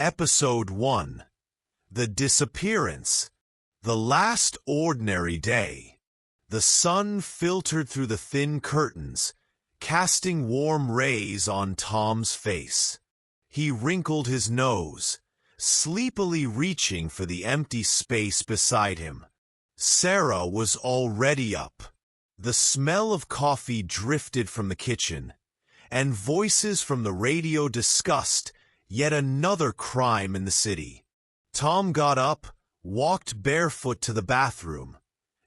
Episode 1. The Disappearance. The last ordinary day. The sun filtered through the thin curtains, casting warm rays on Tom's face. He wrinkled his nose, sleepily reaching for the empty space beside him. Sarah was already up. The smell of coffee drifted from the kitchen, and voices from the radio discussed yet another crime in the city. Tom got up, walked barefoot to the bathroom,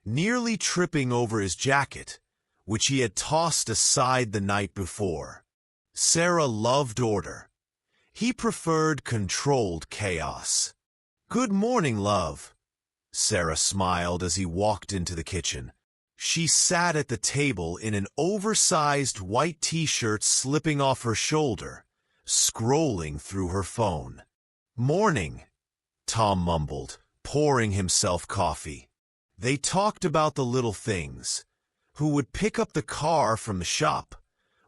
nearly tripping over his jacket, which he had tossed aside the night before. Sarah loved order. He preferred controlled chaos. "Good morning, love," Sarah smiled as he walked into the kitchen. She sat at the table in an oversized white t-shirt slipping off her shoulder, scrolling through her phone. "Morning," Tom mumbled, pouring himself coffee. They talked about the little things: who would pick up the car from the shop,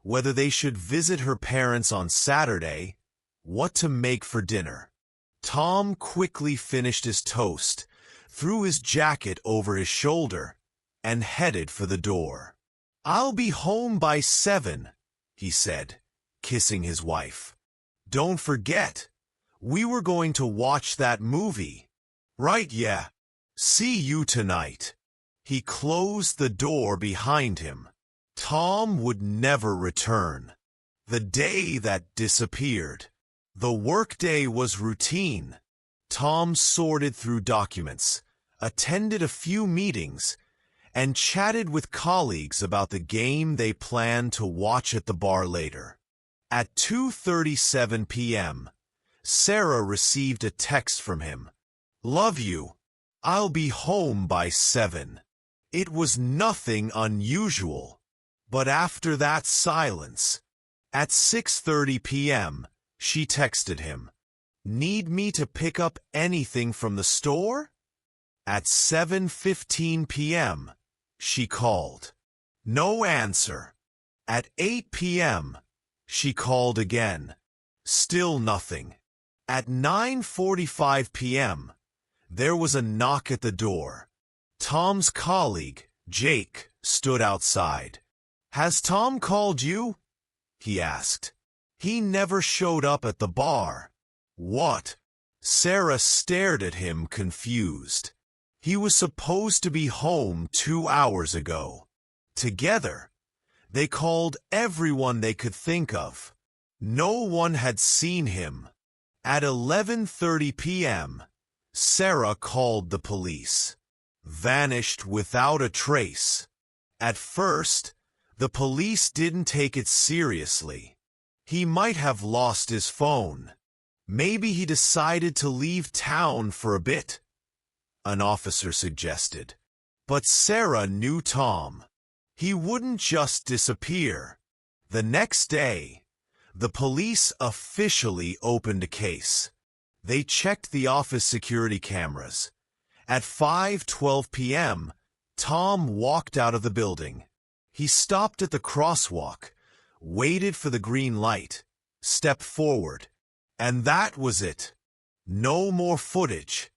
whether they should visit her parents on Saturday, what to make for dinner. Tom quickly finished his toast, threw his jacket over his shoulder, and headed for the door. "I'll be home by 7, he said, kissing his wife. "Don't forget, we were going to watch that movie." "Right, yeah. See you tonight." He closed the door behind him. Tom would never return. The day that disappeared. The workday was routine. Tom sorted through documents, attended a few meetings, and chatted with colleagues about the game they planned to watch at the bar later. At 2:37 p.m., Sarah received a text from him. "Love you. I'll be home by 7. It was nothing unusual. But after that silence, at 6:30 p.m., she texted him, "Need me to pick up anything from the store?" At 7:15 p.m., she called. No answer. At 8 p.m., she called again. Still nothing. At 9:45 p.m., there was a knock at the door. Tom's colleague, Jake, stood outside. "Has Tom called you?" he asked. "He never showed up at the bar." "What?" Sarah stared at him, confused. "He was supposed to be home 2 hours ago." Together, they called everyone they could think of. No one had seen him. At 11:30 p.m., Sarah called the police. Vanished without a trace. At first, the police didn't take it seriously. He might have lost his phone. Maybe he decided to leave town for a bit, an officer suggested. But Sarah knew Tom. He wouldn't just disappear. The next day, the police officially opened a case. They checked the office security cameras. At 5:12 p.m., Tom walked out of the building. He stopped at the crosswalk, waited for the green light, stepped forward, and that was it. No more footage,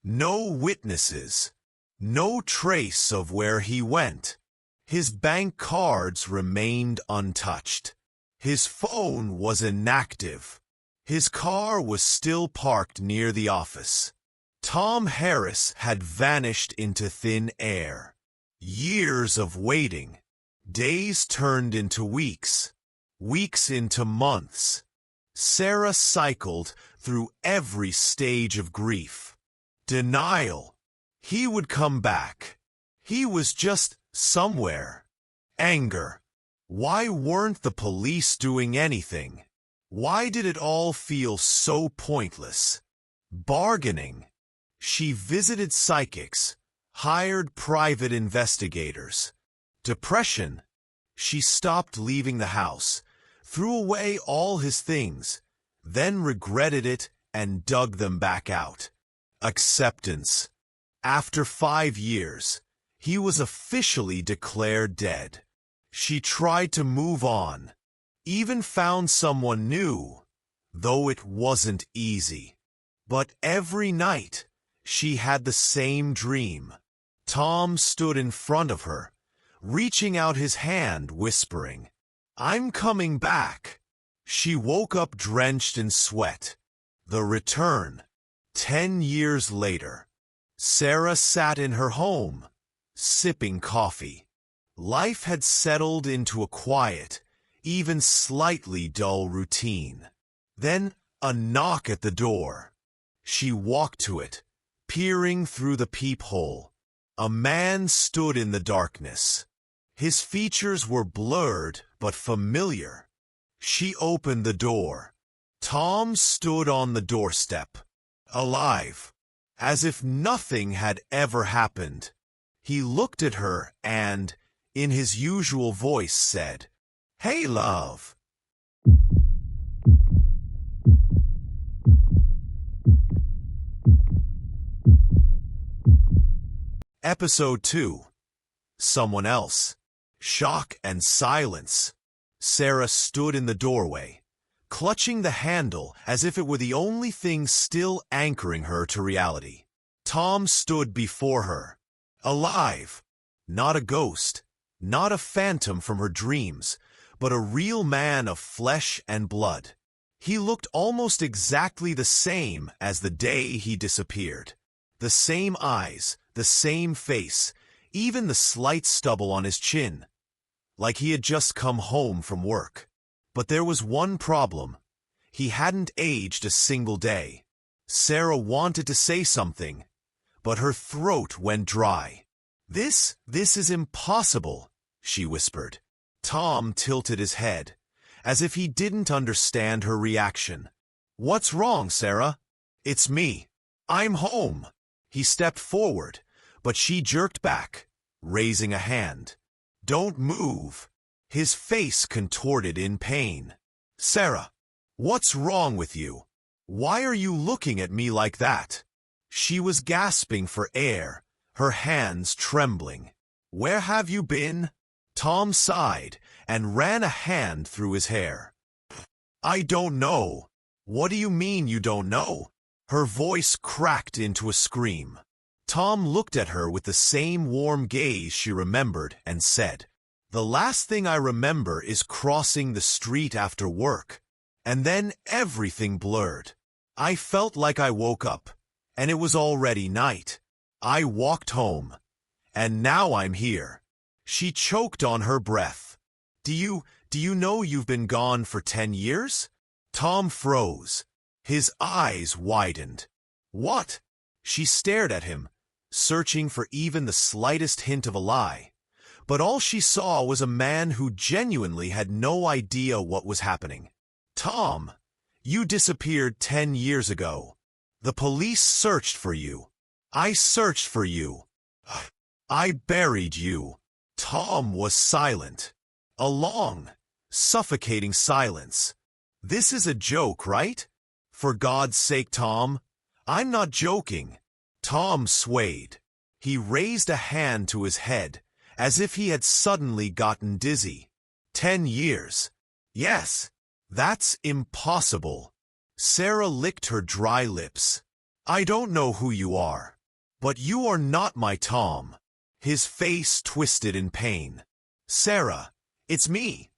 no witnesses, no trace of where he went. His bank cards remained untouched. His phone was inactive. His car was still parked near the office. Tom Harris had vanished into thin air. Years of waiting. Days turned into weeks. Weeks into months. Sarah cycled through every stage of grief. Denial. He would come back. He was just somewhere. Anger. Why weren't the police doing anything? Why did it all feel so pointless? Bargaining. She visited psychics, hired private investigators. Depression. She stopped leaving the house, threw away all his things, then regretted it and dug them back out. Acceptance. After 5 years, he was officially declared dead. She tried to move on, even found someone new, though it wasn't easy. But every night, she had the same dream. Tom stood in front of her, reaching out his hand, whispering, "I'm coming back." She woke up drenched in sweat. The return. 10 years later. Sarah sat in her home, sipping coffee. Life had settled into a quiet, even slightly dull routine. Then a knock at the door. She walked to it, peering through the peephole. A man stood in the darkness. His features were blurred but familiar. She opened the door. Tom stood on the doorstep, alive, as if nothing had ever happened. He looked at her and, in his usual voice, said, "Hey, love." Episode 2. Someone else. Shock and silence. Sarah stood in the doorway, clutching the handle as if it were the only thing still anchoring her to reality. Tom stood before her, alive, not a ghost, not a phantom from her dreams, but a real man of flesh and blood. He looked almost exactly the same as the day he disappeared. The same eyes, the same face, even the slight stubble on his chin, like he had just come home from work. But there was one problem. He hadn't aged a single day. Sarah wanted to say something, but her throat went dry. This is impossible," she whispered. Tom tilted his head, as if he didn't understand her reaction. "What's wrong, Sarah?" "It's me. I'm home." He stepped forward, but she jerked back, raising a hand. "Don't move." His face contorted in pain. "Sarah, what's wrong with you? Why are you looking at me like that?" She was gasping for air, her hands trembling. "Where have you been?" Tom sighed and ran a hand through his hair. "I don't know." "What do you mean you don't know?" Her voice cracked into a scream. Tom looked at her with the same warm gaze she remembered and said, "The last thing I remember is crossing the street after work, and then everything blurred. I felt like I woke up, and it was already night. I walked home, and now I'm here." She choked on her breath. Do you know you've been gone for 10 years? Tom froze. His eyes widened. "What?" She stared at him, searching for even the slightest hint of a lie. But all she saw was a man who genuinely had no idea what was happening. "Tom, you disappeared 10 years ago. The police searched for you. I searched for you. I buried you." Tom was silent. A long, suffocating silence. "This is a joke, right? For God's sake, Tom, I'm not joking." Tom swayed. He raised a hand to his head, as if he had suddenly gotten dizzy. 10 years. Yes, that's impossible. Sarah licked her dry lips. "I don't know who you are, but you are not my Tom." His face twisted in pain. "Sarah, it's me."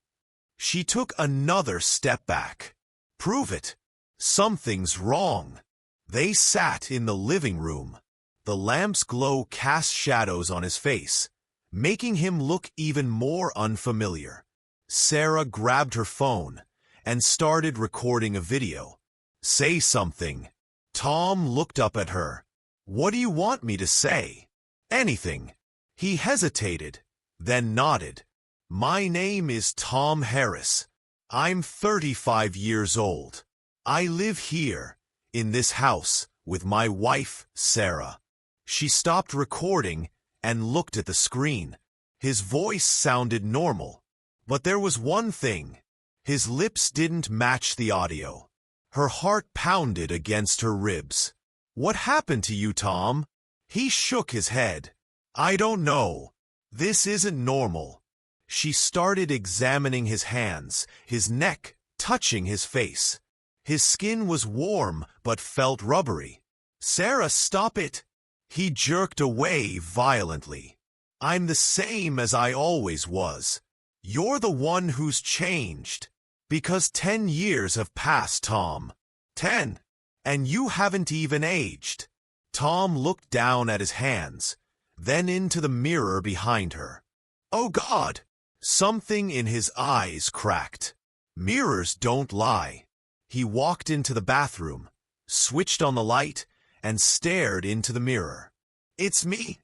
She took another step back. "Prove it. Something's wrong." They sat in the living room. The lamp's glow cast shadows on his face, making him look even more unfamiliar. Sarah grabbed her phone and started recording a video. "Say something." Tom looked up at her. "What do you want me to say?" "Anything." He hesitated, then nodded. "My name is Tom Harris. I'm 35 years old. I live here, in this house, with my wife, Sarah." She stopped recording and looked at the screen. His voice sounded normal, but there was one thing. His lips didn't match the audio. Her heart pounded against her ribs. "What happened to you, Tom?" He shook his head. "I don't know. This isn't normal." She started examining his hands, his neck, touching his face. His skin was warm but felt rubbery. "Sarah, stop it!" He jerked away violently. "I'm the same as I always was. You're the one who's changed. Because 10 years have passed, Tom. 10. And you haven't even aged." Tom looked down at his hands, then into the mirror behind her. "Oh God!" Something in his eyes cracked. Mirrors don't lie. He walked into the bathroom, switched on the light, and stared into the mirror. "It's me."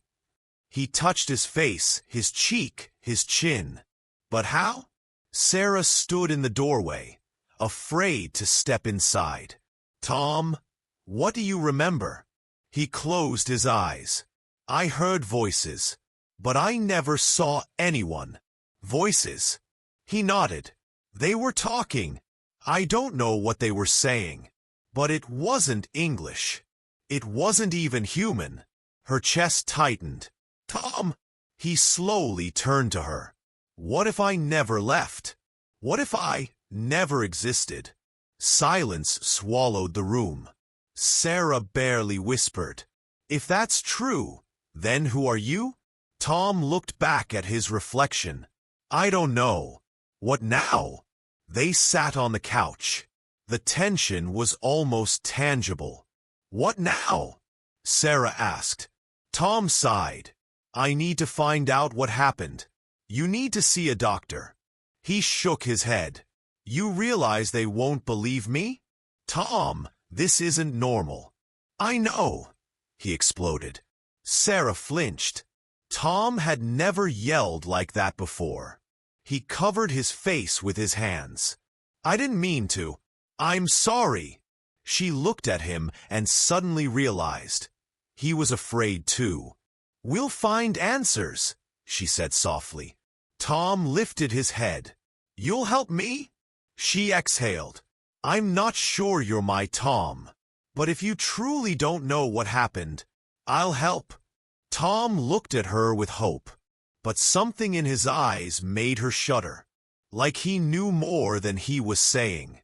He touched his face, his cheek, his chin. But how? Sarah stood in the doorway, afraid to step inside. "Tom, what do you remember?" He closed his eyes. "I heard voices, but I never saw anyone." "Voices?" He nodded. "They were talking. I don't know what they were saying, but it wasn't English. It wasn't even human." Her chest tightened. "Tom!" He slowly turned to her. "What if I never left? What if I never existed?" Silence swallowed the room. Sarah barely whispered, "If that's true, then who are you?" Tom looked back at his reflection. "I don't know." "What now?" They sat on the couch. The tension was almost tangible. "What now?" Sarah asked. Tom sighed. "I need to find out what happened. You need to see a doctor." He shook his head. "You realize they won't believe me? Tom, this isn't normal." "I know," he exploded. Sarah flinched. Tom had never yelled like that before. He covered his face with his hands. "I didn't mean to. I'm sorry." She looked at him and suddenly realized. He was afraid too. "We'll find answers," she said softly. Tom lifted his head. "You'll help me?" She exhaled. "I'm not sure you're my Tom, but if you truly don't know what happened, I'll help." Tom looked at her with hope, but something in his eyes made her shudder, like he knew more than he was saying.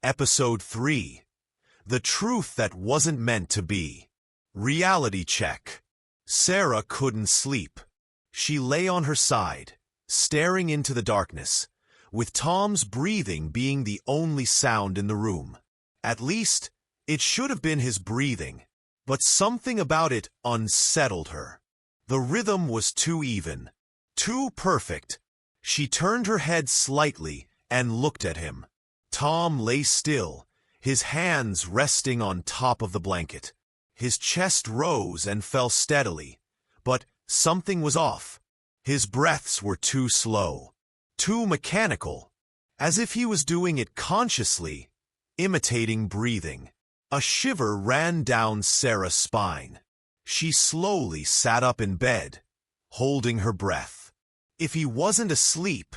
Episode 3. The Truth That Wasn't Meant to Be. Reality check. Sarah couldn't sleep. She lay on her side, staring into the darkness, with Tom's breathing being the only sound in the room. At least, it should have been his breathing, but something about it unsettled her. The rhythm was too even, too perfect. She turned her head slightly and looked at him. Tom lay still, his hands resting on top of the blanket. His chest rose and fell steadily, but something was off. His breaths were too slow, too mechanical, as if he was doing it consciously, imitating breathing. A shiver ran down Sarah's spine. She slowly sat up in bed, holding her breath. If he wasn't asleep,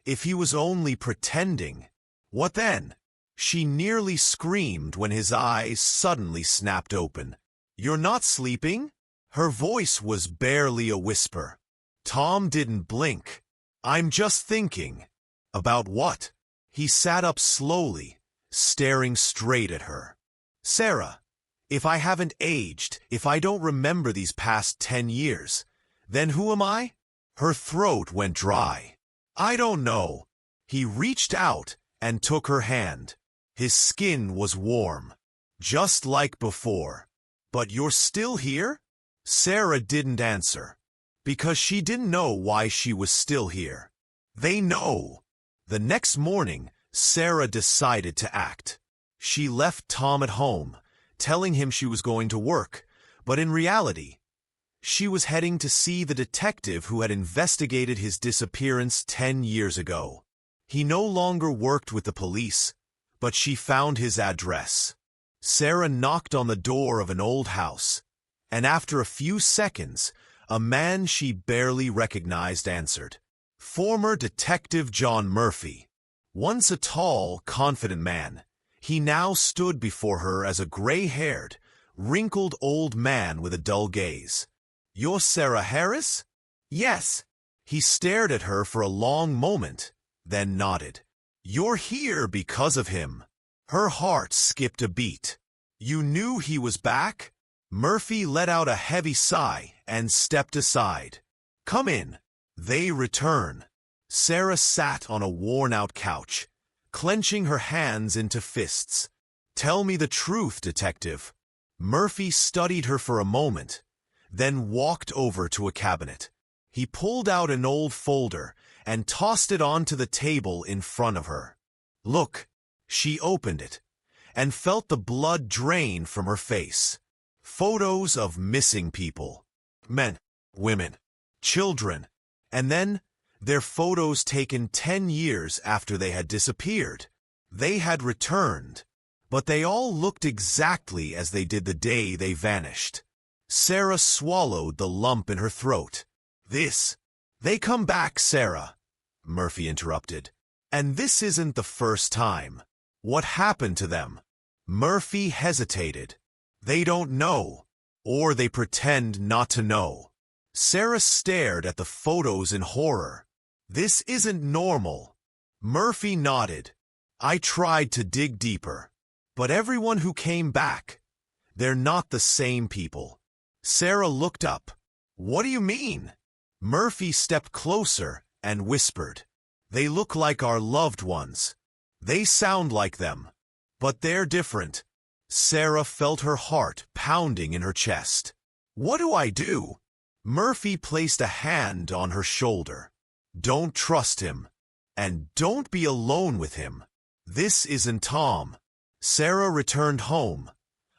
if he was only pretending, what then? She nearly screamed when his eyes suddenly snapped open. "You're not sleeping?" Her voice was barely a whisper. Tom didn't blink. "I'm just thinking." "About what?" He sat up slowly, staring straight at her. "Sarah, if I haven't aged, if I don't remember these past 10 years, then who am I?" Her throat went dry. "I don't know." He reached out and took her hand. His skin was warm, just like before. "But you're still here?" Sarah didn't answer, because she didn't know why she was still here. They know. The next morning, Sarah decided to act. She left Tom at home, telling him she was going to work, but in reality, she was heading to see the detective who had investigated his disappearance 10 years ago. He no longer worked with the police, but she found his address. Sarah knocked on the door of an old house, and after a few seconds, a man she barely recognized answered. Former Detective John Murphy. Once a tall, confident man, he now stood before her as a gray-haired, wrinkled old man with a dull gaze. You're Sarah Harris? Yes. He stared at her for a long moment, then nodded. You're here because of him. Her heart skipped a beat. You knew he was back? Murphy let out a heavy sigh and stepped aside. Come in. They return. Sarah sat on a worn-out couch, clenching her hands into fists. Tell me the truth, detective. Murphy studied her for a moment, then walked over to a cabinet. He pulled out an old folder and tossed it onto the table in front of her. Look, she opened it and felt the blood drain from her face. Photos of missing people. Men, women, children, and then their photos taken 10 years after they had disappeared. They had returned, but they all looked exactly as they did the day they vanished. Sarah swallowed the lump in her throat. They come back, Sarah, Murphy interrupted. And this isn't the first time. What happened to them? Murphy hesitated. They don't know, or they pretend not to know. Sarah stared at the photos in horror. This isn't normal. Murphy nodded. I tried to dig deeper, but everyone who came back, they're not the same people. Sarah looked up. What do you mean? Murphy stepped closer and whispered. They look like our loved ones. They sound like them, but they're different. Sarah felt her heart pounding in her chest. What do I do? Murphy placed a hand on her shoulder. Don't trust him, and don't be alone with him. This isn't Tom. Sarah returned home,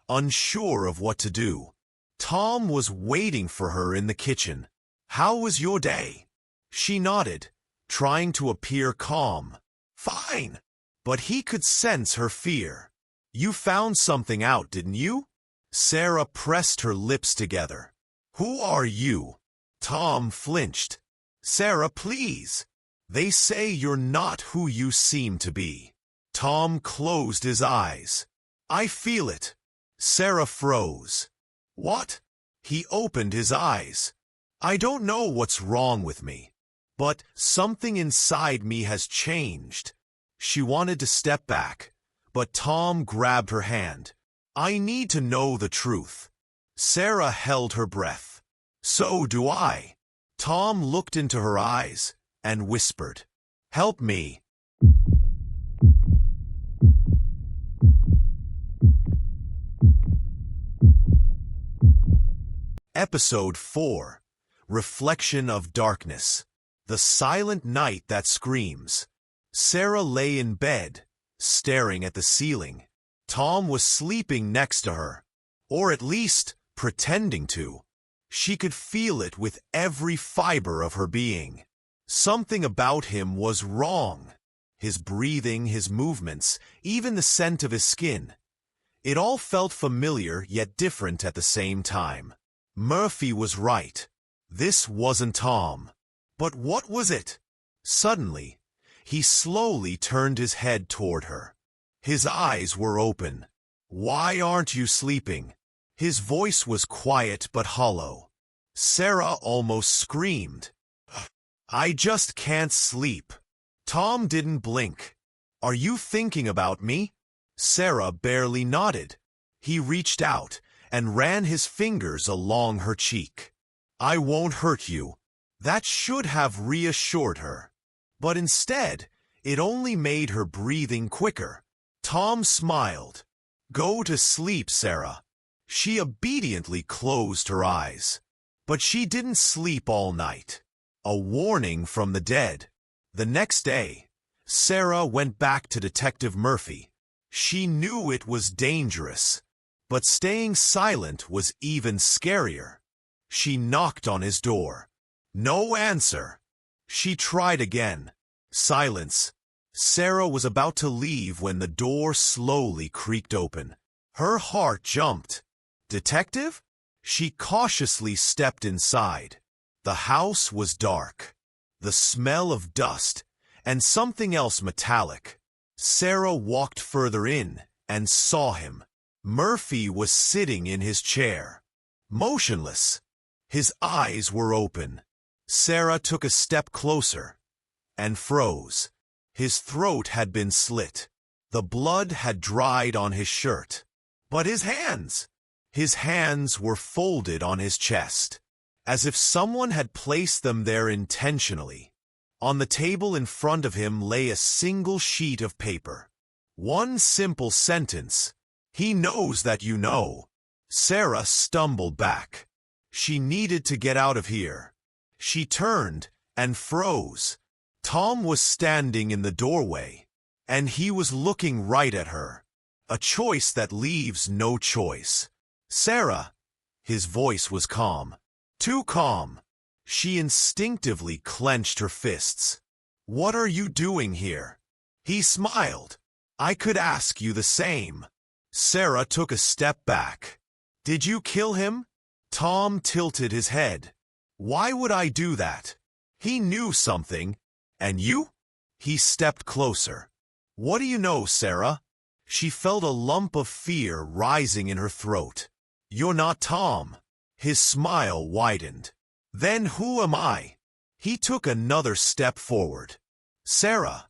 unsure of what to do. Tom was waiting for her in the kitchen. How was your day? She nodded, trying to appear calm. Fine. But he could sense her fear. You found something out, didn't you? Sarah pressed her lips together. Who are you? Tom flinched. Sarah, please. They say you're not who you seem to be. Tom closed his eyes. I feel it. Sarah froze. What? He opened his eyes. I don't know what's wrong with me, but something inside me has changed. She wanted to step back, but Tom grabbed her hand. I need to know the truth. Sarah held her breath. So do I. Tom looked into her eyes and whispered, Help me. Episode 4. Reflection of Darkness. The Silent Night That Screams. Sarah lay in bed, staring at the ceiling. Tom was sleeping next to her, or at least pretending to. She could feel it with every fiber of her being. Something about him was wrong. His breathing, his movements, even the scent of his skin. It all felt familiar yet different at the same time. Murphy was right. This wasn't Tom. But what was it? Suddenly, he slowly turned his head toward her. His eyes were open. Why aren't you sleeping? His voice was quiet but hollow. Sarah almost screamed. I just can't sleep. Tom didn't blink. Are you thinking about me? Sarah barely nodded. He reached out and ran his fingers along her cheek. I won't hurt you. That should have reassured her. But instead, it only made her breathing quicker. Tom smiled. Go to sleep, Sarah. She obediently closed her eyes. But she didn't sleep all night. A warning from the dead. The next day, Sarah went back to Detective Murphy. She knew it was dangerous, but staying silent was even scarier. She knocked on his door. No answer. She tried again. Silence. Sarah was about to leave when the door slowly creaked open. Her heart jumped. Detective? She cautiously stepped inside. The house was dark. The smell of dust and something else metallic. Sarah walked further in and saw him. Murphy was sitting in his chair, motionless. His eyes were open. Sarah took a step closer and froze. His throat had been slit. The blood had dried on his shirt. But his hands! His hands were folded on his chest, as if someone had placed them there intentionally. On the table in front of him lay a single sheet of paper. One simple sentence. "He knows that you know." Sarah stumbled back. She needed to get out of here. She turned and froze. Tom was standing in the doorway, and he was looking right at her. A choice that leaves no choice. "Sarah." His voice was calm. Too calm. She instinctively clenched her fists. "What are you doing here?" He smiled. "I could ask you the same." Sarah took a step back. "Did you kill him?" Tom tilted his head. "Why would I do that?" He knew something. "And you?" He stepped closer. "What do you know, Sarah?" She felt a lump of fear rising in her throat. "You're not Tom." His smile widened. "Then who am I?" He took another step forward. "Sarah."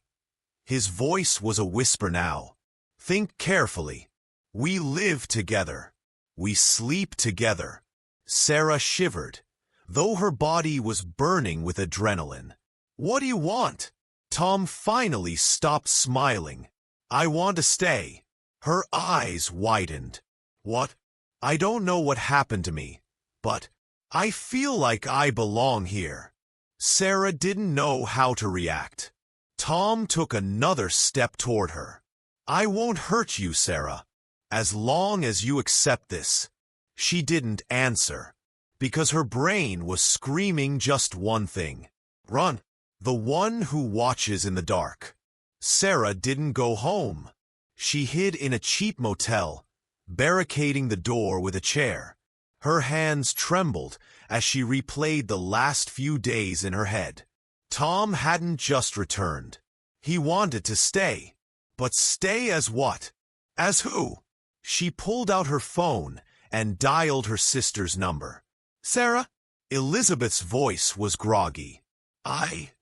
His voice was a whisper now. "Think carefully. We live together. We sleep together." Sarah shivered, though her body was burning with adrenaline. "What do you want?" Tom finally stopped smiling. "I want to stay." Her eyes widened. "What?" "I don't know what happened to me, but I feel like I belong here." Sarah didn't know how to react. Tom took another step toward her. "I won't hurt you, Sarah, as long as you accept this." She didn't answer, because her brain was screaming just one thing. Run. The one who watches in the dark. Sarah didn't go home. She hid in a cheap motel, barricading the door with a chair. Her hands trembled as she replayed the last few days in her head. Tom hadn't just returned. He wanted to stay. But stay as what? As who? She pulled out her phone and dialed her sister's number. "Sarah?" Elizabeth's voice was groggy.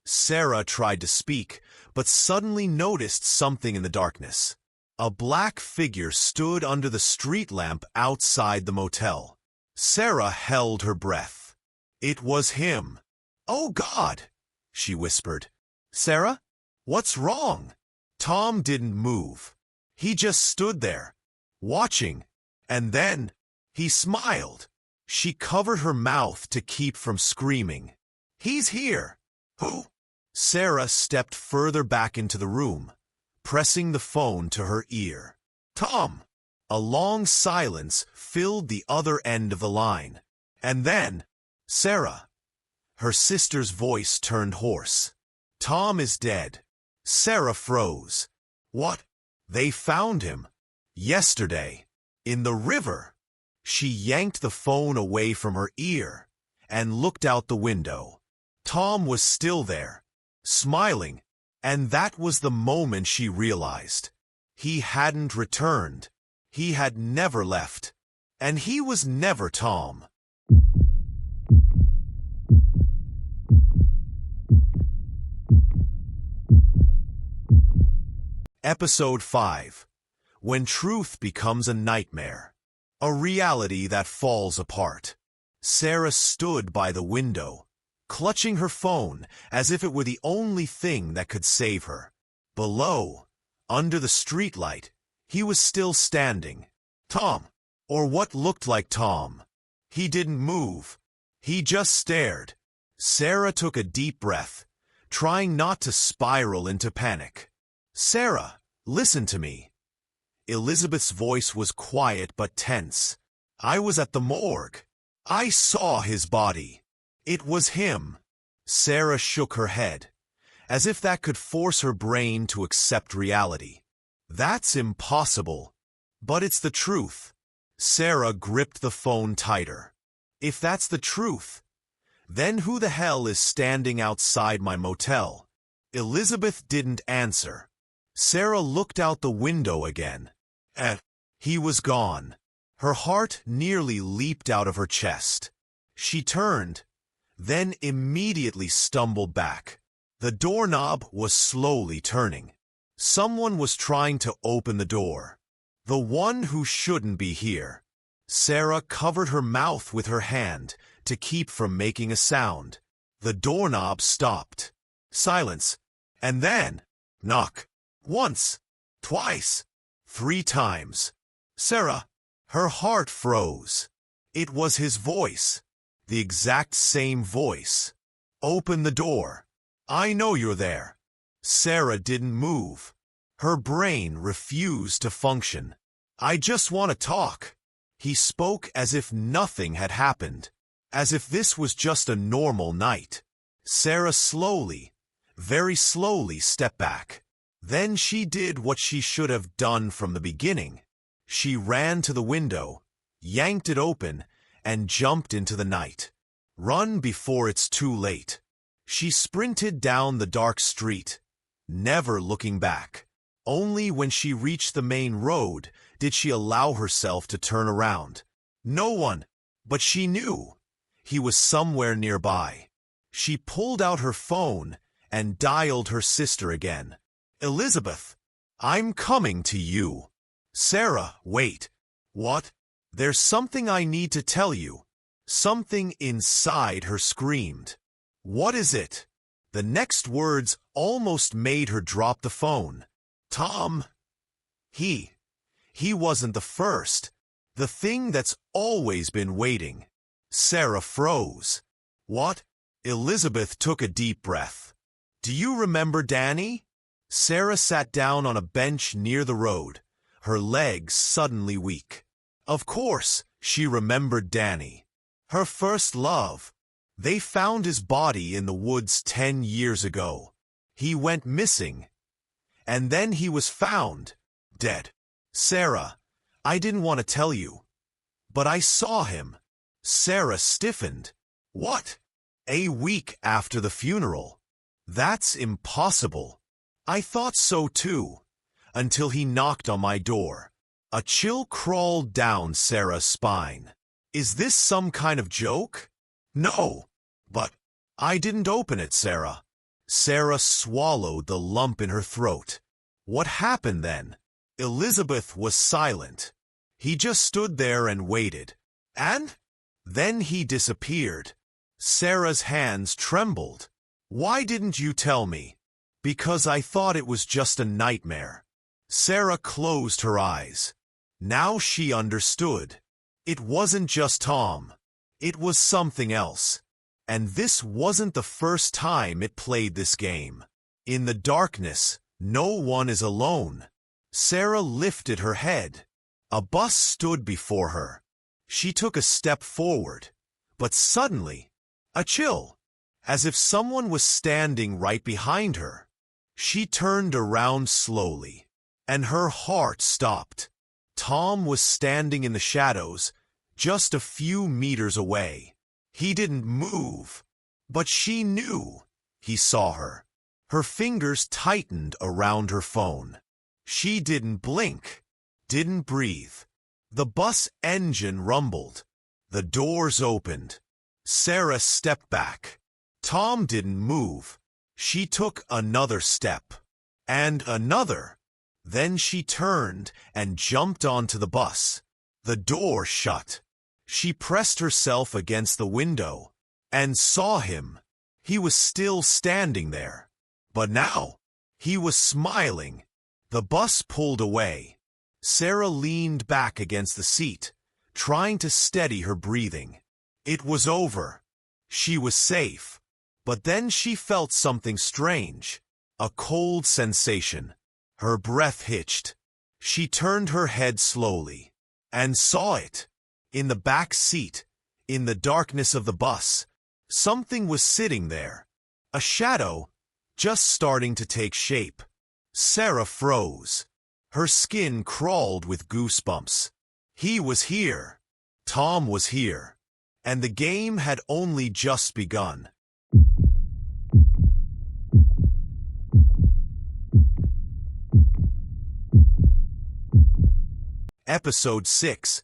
Sarah tried to speak, but suddenly noticed something in the darkness. A black figure stood under the street lamp outside the motel. Sarah held her breath. It was him. "Oh, God!" she whispered. "Sarah? What's wrong?" Tom didn't move. He just stood there, watching, and then he smiled. She covered her mouth to keep from screaming. "He's here." "Who?" Sarah stepped further back into the room, pressing the phone to her ear. "Tom." A long silence filled the other end of the line. And then, "Sarah." Her sister's voice turned hoarse. "Tom is dead." Sarah froze. "What?" "They found him. Yesterday. In the river." She yanked the phone away from her ear and looked out the window. Tom was still there, smiling, and that was the moment she realized. He hadn't returned. He had never left. And he was never Tom. Episode 5. When Truth Becomes a Nightmare. A reality that falls apart. Sarah stood by the window, clutching her phone as if it were the only thing that could save her. Below, under the streetlight, he was still standing. Tom, or what looked like Tom. He didn't move. He just stared. Sarah took a deep breath, trying not to spiral into panic. "Sarah, listen to me." Elizabeth's voice was quiet but tense. "I was at the morgue. I saw his body. It was him." Sarah shook her head, as if that could force her brain to accept reality. "That's impossible." "But it's the truth." Sarah gripped the phone tighter. "If that's the truth, then who the hell is standing outside my motel?" Elizabeth didn't answer. Sarah looked out the window again. He was gone. Her heart nearly leaped out of her chest. She turned, then immediately stumbled back. The doorknob was slowly turning. Someone was trying to open the door. The one who shouldn't be here. Sarah covered her mouth with her hand to keep from making a sound. The doorknob stopped. Silence. And then, knock. Once, twice, 3 times. Sarah, her heart froze. It was his voice. The exact same voice. Open the door. I know you're there. Sarah didn't move. Her brain refused to function. I just want to talk. He spoke as if nothing had happened. As if this was just a normal night. Sarah slowly, very slowly stepped back. Then she did what she should have done from the beginning. She ran to the window, yanked it open, and jumped into the night. Run before it's too late. She sprinted down the dark street, never looking back. Only when she reached the main road did she allow herself to turn around. No one, but she knew. He was somewhere nearby. She pulled out her phone and dialed her sister again. Elizabeth, I'm coming to you. Sarah, wait. What? There's something I need to tell you. Something inside her screamed. What is it? The next words almost made her drop the phone. Tom. He wasn't the first. The thing that's always been waiting. Sarah froze. What? Elizabeth took a deep breath. Do you remember Danny? Sarah sat down on a bench near the road, her legs suddenly weak. Of course, she remembered Danny. Her first love. They found his body in the woods 10 years ago. He went missing. And then he was found, dead. Sarah, I didn't want to tell you. But I saw him. Sarah stiffened. What? A week after the funeral. That's impossible. I thought so too, until he knocked on my door. A chill crawled down Sarah's spine. Is this some kind of joke? No, but I didn't open it, Sarah. Sarah swallowed the lump in her throat. What happened then? Elizabeth was silent. He just stood there and waited. And then he disappeared. Sarah's hands trembled. Why didn't you tell me? Because I thought it was just a nightmare. Sarah closed her eyes. Now she understood. It wasn't just Tom. It was something else. And this wasn't the first time it played this game. In the darkness, no one is alone. Sarah lifted her head. A bus stood before her. She took a step forward. But suddenly, a chill, as if someone was standing right behind her. She turned around slowly, and her heart stopped. Tom was standing in the shadows, just a few meters away. He didn't move, but she knew. He saw her. Her fingers tightened around her phone. She didn't blink, didn't breathe. The bus engine rumbled. The doors opened. Sarah stepped back. Tom didn't move. She took another step. And another. Then she turned and jumped onto the bus. The door shut. She pressed herself against the window and saw him. He was still standing there. But now, he was smiling. The bus pulled away. Sarah leaned back against the seat, trying to steady her breathing. It was over. She was safe. But then she felt something strange. A cold sensation. Her breath hitched. She turned her head slowly and saw it. In the back seat, in the darkness of the bus, something was sitting there. A shadow, just starting to take shape. Sarah froze. Her skin crawled with goosebumps. He was here. Tom was here. And the game had only just begun. Episode 6.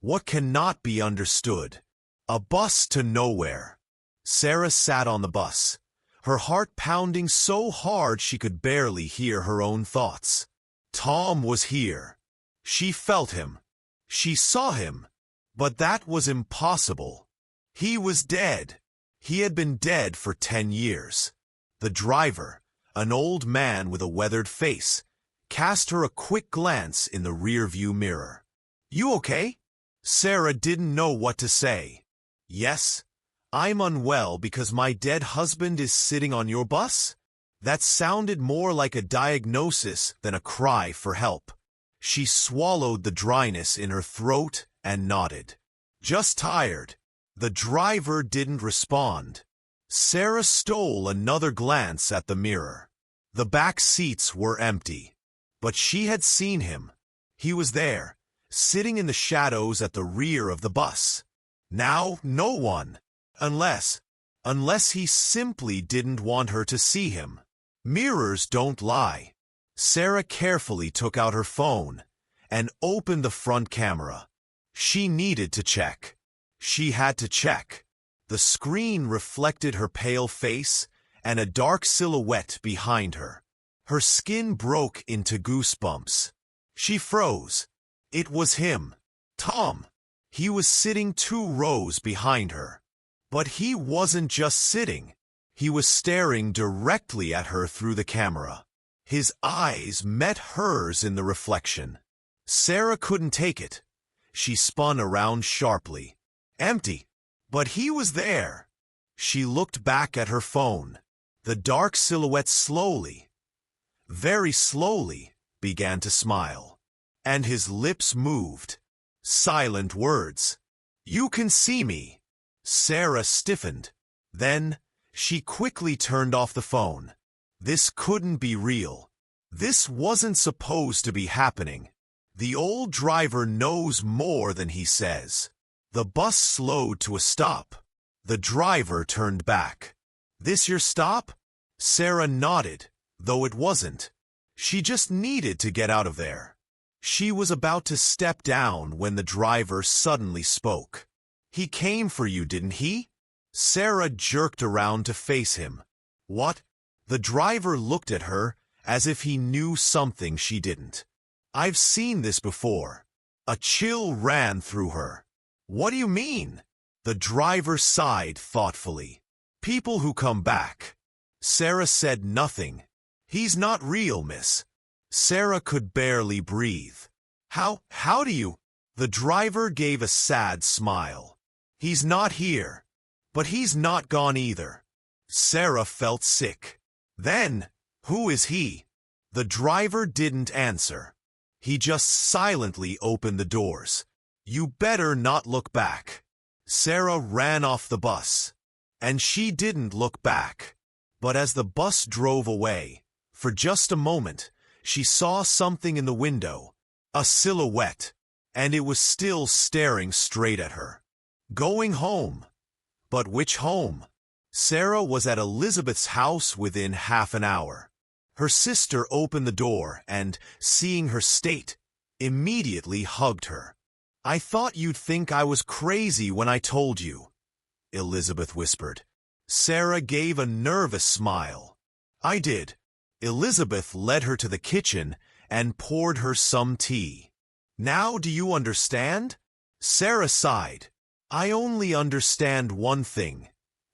What Cannot Be Understood. A bus to nowhere. Sarah sat on the bus, her heart pounding so hard she could barely hear her own thoughts. Tom was here. She felt him. She saw him. But that was impossible. He was dead. He had been dead for 10 years. The driver, an old man with a weathered face, cast her a quick glance in the rearview mirror. "You okay?" Sarah didn't know what to say. "Yes, I'm unwell because my dead husband is sitting on your bus?" That sounded more like a diagnosis than a cry for help. She swallowed the dryness in her throat and nodded. "Just tired." The driver didn't respond. Sarah stole another glance at the mirror. The back seats were empty. But she had seen him. He was there, sitting in the shadows at the rear of the bus. Now, no one. Unless he simply didn't want her to see him. Mirrors don't lie. Sarah carefully took out her phone and opened the front camera. She needed to check. She had to check. The screen reflected her pale face and a dark silhouette behind her. Her skin broke into goosebumps. She froze. It was him. Tom. He was sitting 2 rows behind her. But he wasn't just sitting. He was staring directly at her through the camera. His eyes met hers in the reflection. Sarah couldn't take it. She spun around sharply. Empty. But he was there. She looked back at her phone. The dark silhouette slowly, very slowly, began to smile. And his lips moved. Silent words. "You can see me." Sarah stiffened. Then, she quickly turned off the phone. This couldn't be real. This wasn't supposed to be happening. The old driver knows more than he says. The bus slowed to a stop. The driver turned back. "This your stop?" Sarah nodded, though it wasn't. She just needed to get out of there. She was about to step down when the driver suddenly spoke. "He came for you, didn't he?" Sarah jerked around to face him. "What?" The driver looked at her as if he knew something she didn't. "I've seen this before." A chill ran through her. "What do you mean?" The driver sighed thoughtfully. "People who come back." Sarah said nothing. "He's not real, miss." Sarah could barely breathe. How do you?" The driver gave a sad smile. "He's not here. But he's not gone either." Sarah felt sick. "Then, who is he?" The driver didn't answer. He just silently opened the doors. "You better not look back." Sarah ran off the bus. And she didn't look back. But as the bus drove away, for just a moment, she saw something in the window. A silhouette. And it was still staring straight at her. Going home. But which home? Sarah was at Elizabeth's house within half an hour. Her sister opened the door and, seeing her state, immediately hugged her. "I thought you'd think I was crazy when I told you," Elizabeth whispered. Sarah gave a nervous smile. "I did." Elizabeth led her to the kitchen and poured her some tea. "Now do you understand?" Sarah sighed. "I only understand one thing.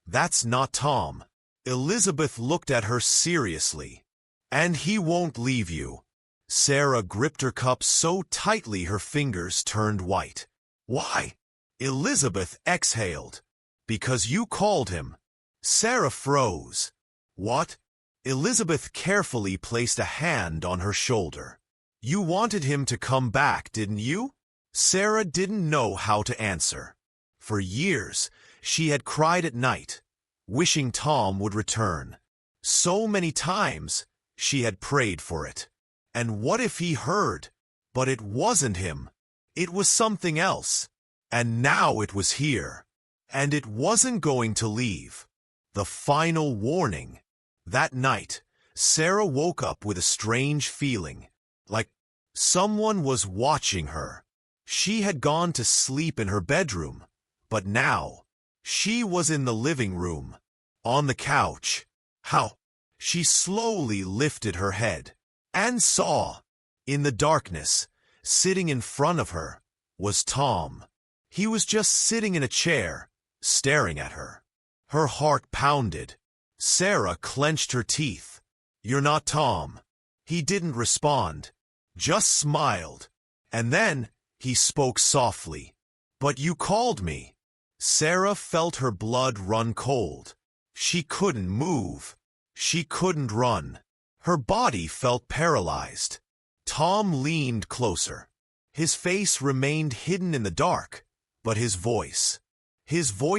That's not Tom." Elizabeth looked at her seriously. "And he won't leave you." Sarah gripped her cup so tightly her fingers turned white. "Why?" Elizabeth exhaled. "Because you called him." Sarah froze. "What?" Elizabeth carefully placed a hand on her shoulder. "You wanted him to come back, didn't you?" Sarah didn't know how to answer. For years, she had cried at night, wishing Tom would return. So many times, she had prayed for it. And what if he heard? But it wasn't him. It was something else. And now it was here. And it wasn't going to leave. The final warning. That night, Sarah woke up with a strange feeling, like someone was watching her. She had gone to sleep in her bedroom, But now, she was in the living room, on the couch. How? She slowly lifted her head and saw, in the darkness, sitting in front of her, was Tom. He was just sitting in a chair, staring at her. Her heart pounded. Sarah clenched her teeth. "You're not Tom." He didn't respond, just smiled. And then he spoke softly. "But you called me." Sarah felt her blood run cold. She couldn't move. She couldn't run. Her body felt paralyzed. Tom leaned closer. His face remained hidden in the dark, but his voice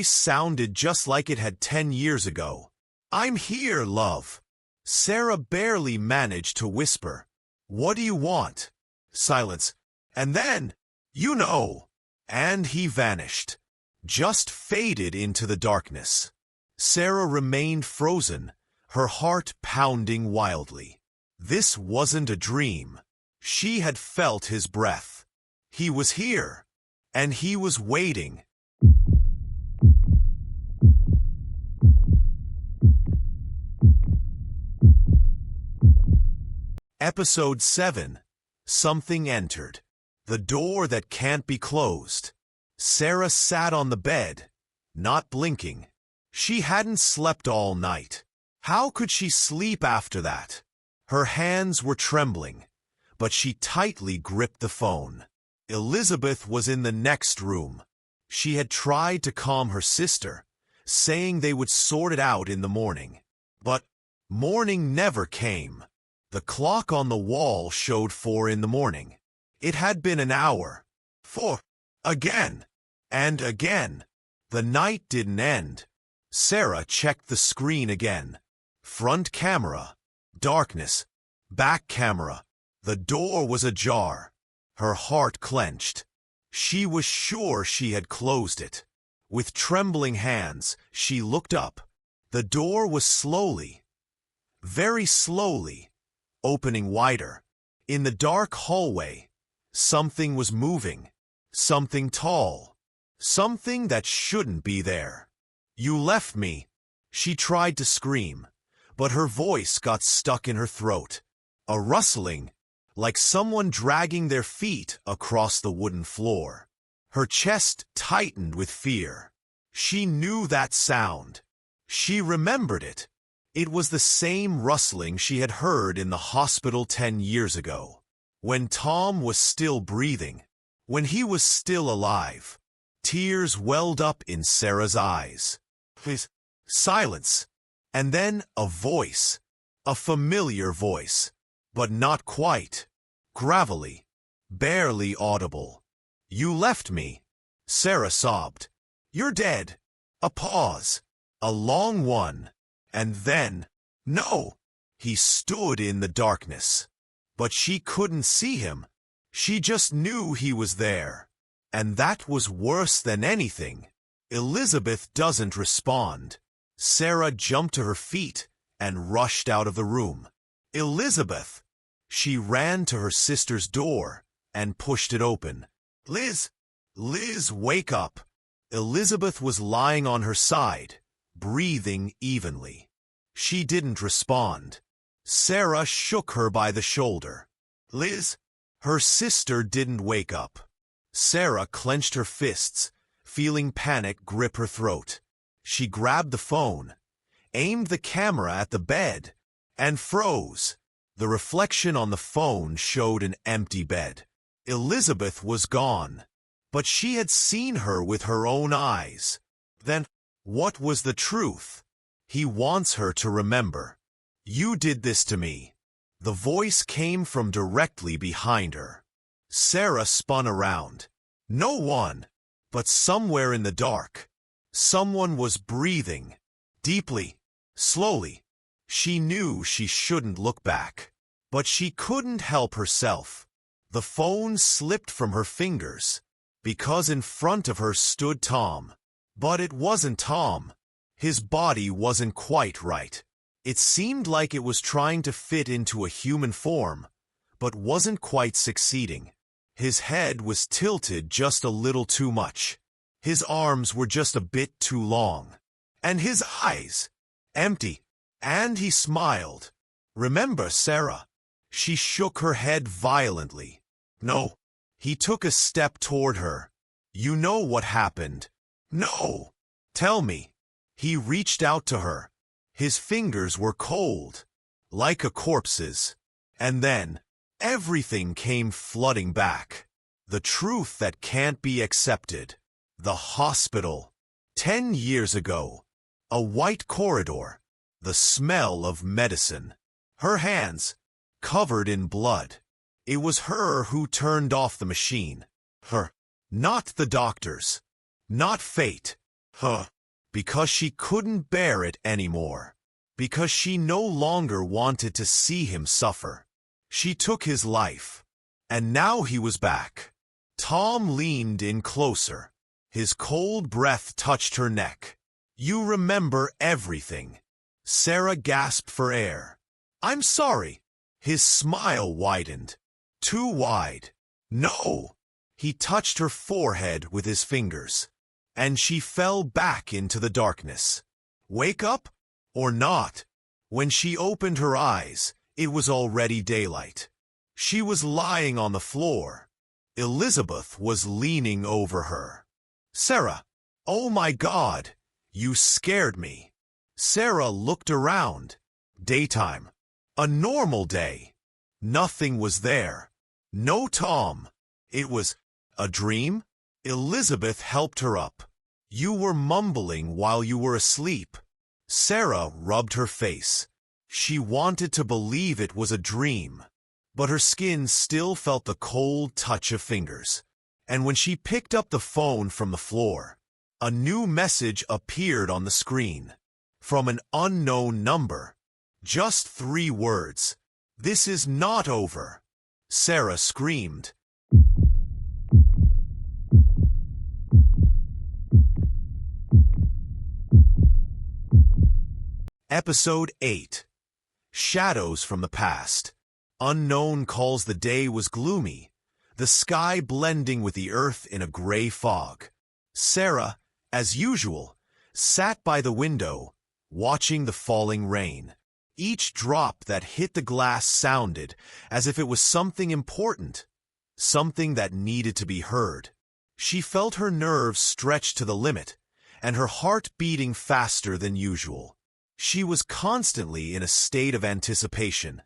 sounded just like it had 10 years ago. "I'm here, love." Sarah barely managed to whisper, "What do you want?" Silence. And then, "You know." And he vanished, just faded into the darkness. Sarah remained frozen, her heart pounding wildly. This wasn't a dream. She had felt his breath. He was here, and he was waiting. Episode 7. Something entered. The door that can't be closed. Sarah sat on the bed, not blinking. She hadn't slept all night. How could she sleep after that? Her hands were trembling, but she tightly gripped the phone. Elizabeth was in the next room. She had tried to calm her sister, saying they would sort it out in the morning. But morning never came. The clock on the wall showed 4 in the morning. It had been an hour. 4. Again. And again. The night didn't end. Sarah checked the screen again. Front camera. Darkness. Back camera. The door was ajar. Her heart clenched. She was sure she had closed it. With trembling hands, she looked up. The door was slowly, very slowly, opening wider. In the dark hallway, something was moving. Something tall. Something that shouldn't be there. "You left me." She tried to scream, but her voice got stuck in her throat. A rustling, like someone dragging their feet across the wooden floor. Her chest tightened with fear. She knew that sound. She remembered it. It was the same rustling she had heard in the hospital 10 years ago, when Tom was still breathing, when he was still alive. Tears welled up in Sarah's eyes. Please, silence. And then a voice, a familiar voice, but not quite. Gravelly, barely audible. "You left me." Sarah sobbed. "You're dead." A pause, a long one. And then, no, he stood in the darkness. But she couldn't see him. She just knew he was there. And that was worse than anything. Elizabeth doesn't respond. Sarah jumped to her feet and rushed out of the room. "Elizabeth!" She ran to her sister's door and pushed it open. Liz, wake up." Elizabeth was lying on her side, breathing evenly. She didn't respond. Sarah shook her by the shoulder. "Liz?" Her sister didn't wake up. Sarah clenched her fists, feeling panic grip her throat. She grabbed the phone, aimed the camera at the bed, and froze. The reflection on the phone showed an empty bed. Elizabeth was gone, but she had seen her with her own eyes. Then, what was the truth? He wants her to remember. "You did this to me." The voice came from directly behind her. Sarah spun around. No one, but somewhere in the dark, someone was breathing, deeply, slowly. She knew she shouldn't look back, but she couldn't help herself. The phone slipped from her fingers, because in front of her stood Tom. But it wasn't Tom. His body wasn't quite right. It seemed like it was trying to fit into a human form, but wasn't quite succeeding. His head was tilted just a little too much. His arms were just a bit too long. And his eyes, empty. And he smiled. "Remember, Sarah?" She shook her head violently. "No." He took a step toward her. "You know what happened." "No." "Tell me." He reached out to her. His fingers were cold, like a corpse's. And then, everything came flooding back. The truth that can't be accepted. The hospital. 10 years ago. A white corridor. The smell of medicine. Her hands, covered in blood. It was her who turned off the machine. Her. Not the doctors. Not fate. Her. Because she couldn't bear it anymore. Because she no longer wanted to see him suffer. She took his life. And now he was back. Tom leaned in closer. His cold breath touched her neck. "You remember everything." Sarah gasped for air. "I'm sorry." His smile widened. Too wide. "No." He touched her forehead with his fingers. And she fell back into the darkness. Wake up? Or not? When she opened her eyes, it was already daylight. She was lying on the floor. Elizabeth was leaning over her. "Sarah, oh my God, you scared me." Sarah looked around. Daytime. A normal day. Nothing was there. No Tom. It was a dream? Elizabeth helped her up. "You were mumbling while you were asleep." Sarah rubbed her face. She wanted to believe it was a dream, but her skin still felt the cold touch of fingers. And when she picked up the phone from the floor, a new message appeared on the screen. From an unknown number. Just 3 words. "This is not over." Sarah screamed. Episode 8. Shadows from the past. Unknown calls the day was gloomy, the sky blending with the earth in a gray fog. Sarah, as usual, sat by the window, watching the falling rain. Each drop that hit the glass sounded as if it was something important, something that needed to be heard. She felt her nerves stretched to the limit, and her heart beating faster than usual. She was constantly in a state of anticipation,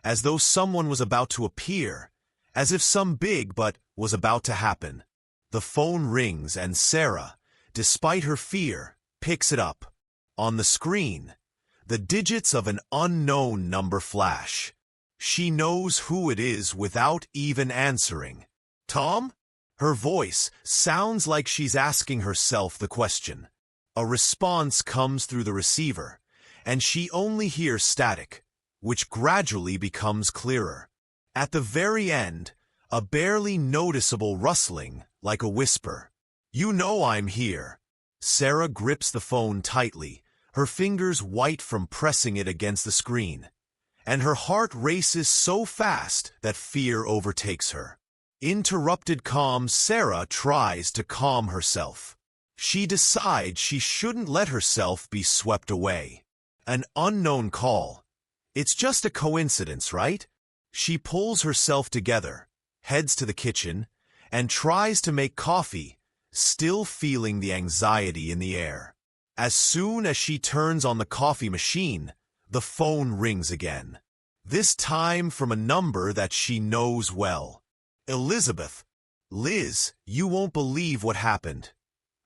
as though someone was about to appear, as if some big but was about to happen. The phone rings and Sarah, despite her fear, picks it up. On the screen, the digits of an unknown number flash. She knows who it is without even answering. "Tom?" Her voice sounds like she's asking herself the question. A response comes through the receiver, and she only hears static, which gradually becomes clearer. At the very end, a barely noticeable rustling, like a whisper. "You know I'm here." Sarah grips the phone tightly, her fingers white from pressing it against the screen, and her heart races so fast that fear overtakes her. Interrupted calm, Sarah tries to calm herself. She decides she shouldn't let herself be swept away. An unknown call. It's just a coincidence, right? She pulls herself together, heads to the kitchen, and tries to make coffee, still feeling the anxiety in the air. As soon as she turns on the coffee machine, the phone rings again. This time from a number that she knows well. Elizabeth. "Liz, you won't believe what happened."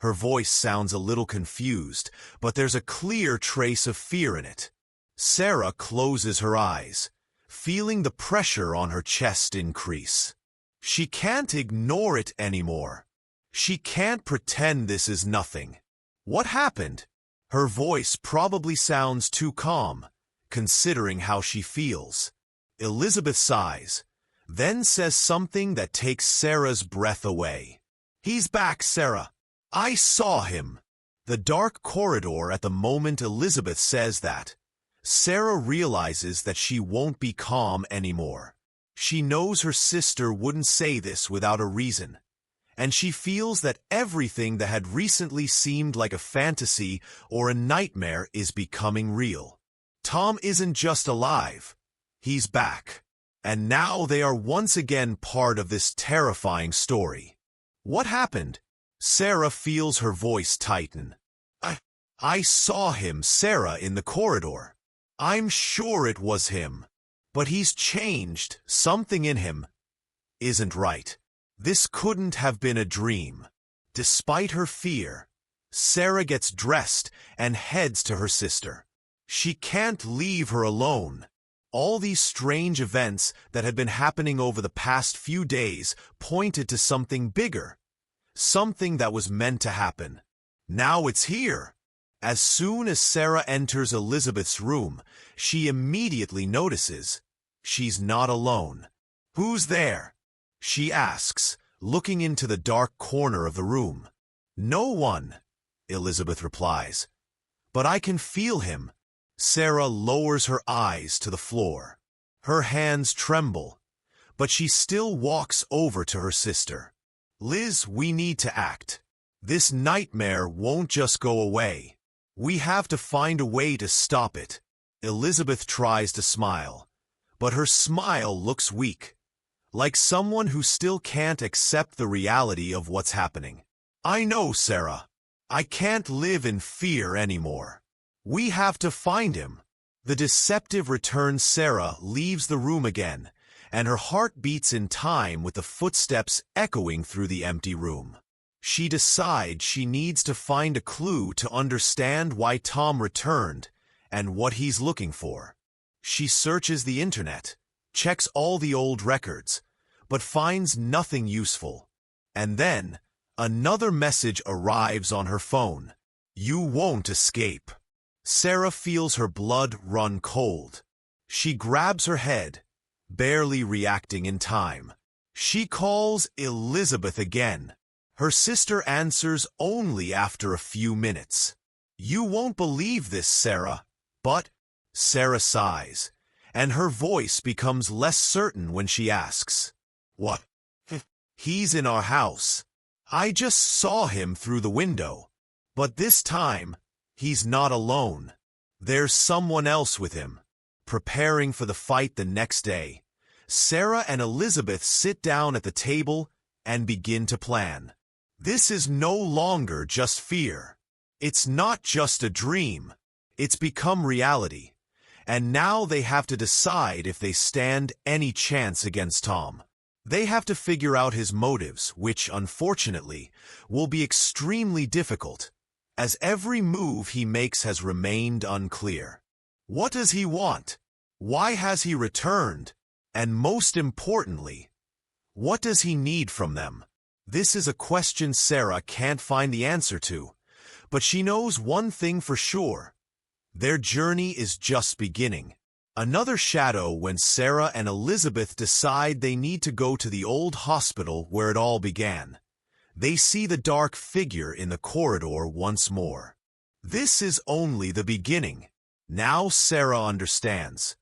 Her voice sounds a little confused, but there's a clear trace of fear in it. Sarah closes her eyes, feeling the pressure on her chest increase. She can't ignore it anymore. She can't pretend this is nothing. "What happened?" Her voice probably sounds too calm, considering how she feels. Elizabeth sighs, then says something that takes Sarah's breath away. "He's back, Sarah. I saw him." The dark corridor at the moment Elizabeth says that. Sarah realizes that she won't be calm anymore. She knows her sister wouldn't say this without a reason, and she feels that everything that had recently seemed like a fantasy or a nightmare is becoming real. Tom isn't just alive, he's back. And now they are once again part of this terrifying story. What happened? Sarah feels her voice tighten. I saw him, Sarah, in the corridor. I'm sure it was him. But he's changed. Something in him isn't right. This couldn't have been a dream. Despite her fear, Sarah gets dressed and heads to her sister. She can't leave her alone. All these strange events that had been happening over the past few days pointed to something bigger, something that was meant to happen. Now it's here. As soon as Sarah enters Elizabeth's room, she immediately notices she's not alone. "Who's there?" she asks, looking into the dark corner of the room. "No one," Elizabeth replies. "But I can feel him." Sarah lowers her eyes to the floor. Her hands tremble, but she still walks over to her sister. "Liz, we need to act. This nightmare won't just go away. We have to find a way to stop it." Elizabeth tries to smile, but her smile looks weak, like someone who still can't accept the reality of what's happening. "I know, Sarah. I can't live in fear anymore. We have to find him." The deceptive returned Sarah leaves the room again, and her heart beats in time with the footsteps echoing through the empty room. She decides she needs to find a clue to understand why Tom returned and what he's looking for. She searches the internet, checks all the old records, but finds nothing useful. And then, another message arrives on her phone. "You won't escape." Sarah feels her blood run cold. She grabs her head, barely reacting in time. She calls Elizabeth again. Her sister answers only after a few minutes. "You won't believe this, Sarah, but—" Sarah sighs, and her voice becomes less certain when she asks, "What?" "He's in our house. I just saw him through the window. But this time, he's not alone. There's someone else with him." Preparing for the fight the next day, Sarah and Elizabeth sit down at the table and begin to plan. This is no longer just fear. It's not just a dream. It's become reality. And now they have to decide if they stand any chance against Tom. They have to figure out his motives, which, unfortunately, will be extremely difficult, as every move he makes has remained unclear. What does he want? Why has he returned? And most importantly, what does he need from them? This is a question Sarah can't find the answer to, but she knows one thing for sure. Their journey is just beginning. Another shadow when Sarah and Elizabeth decide they need to go to the old hospital where it all began. They see the dark figure in the corridor once more. This is only the beginning. Now Sarah understands.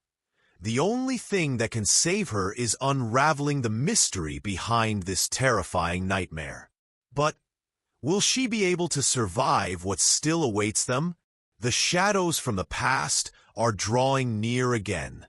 The only thing that can save her is unraveling the mystery behind this terrifying nightmare. But will she be able to survive what still awaits them? The shadows from the past are drawing near again.